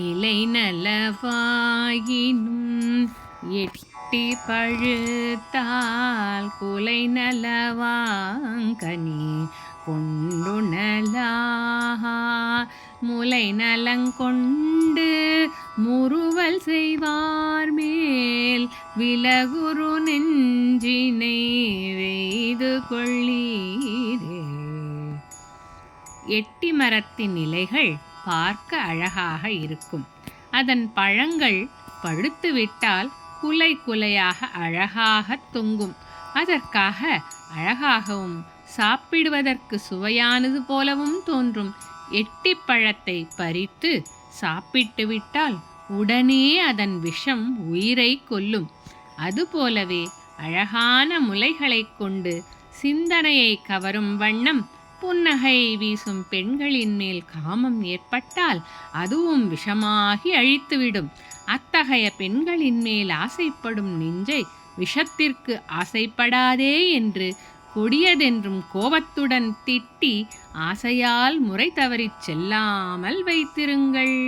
இலை நலவாயினும் எட்டி பழுத்தால் குலை நலவாங்கனி கொண்டுணலா முலை நலங்கொண்டு முறுவல் செய்வார் மேல் விலகுரு நெஞ்சினை வெய்து கொள்ளீரே. எட்டி மரத்தின் இலைகள் பார்க்க அழகாக இருக்கும். அதன் பழங்கள் பழுத்துவிட்டால் குலை குலையாக அழகாக தொங்கும். அதற்காக அழகாகவும் சாப்பிடுவதற்கு சுவையானது போலவும் தோன்றும். எட்டி பழத்தை பறித்து சாப்பிட்டு விட்டால் உடனே அதன் விஷம் உயிரை கொல்லும். அதுபோலவே அழகான முலைகளை கொண்டு சிந்தனையை கவரும் வண்ணம் புன்னகை வீசும் பெண்களின் மேல் காமம் ஏற்பட்டால் அதுவும் விஷமாகி அழித்துவிடும். அத்தகைய பெண்களின் மேல் ஆசைப்படும் நெஞ்சை விஷத்திற்கு ஆசைப்படாதே என்று கொடியதென்றும் கோபத்துடன் திட்டி ஆசையால் முறை தவறிச் செல்லாமல் வைத்திருங்கள்.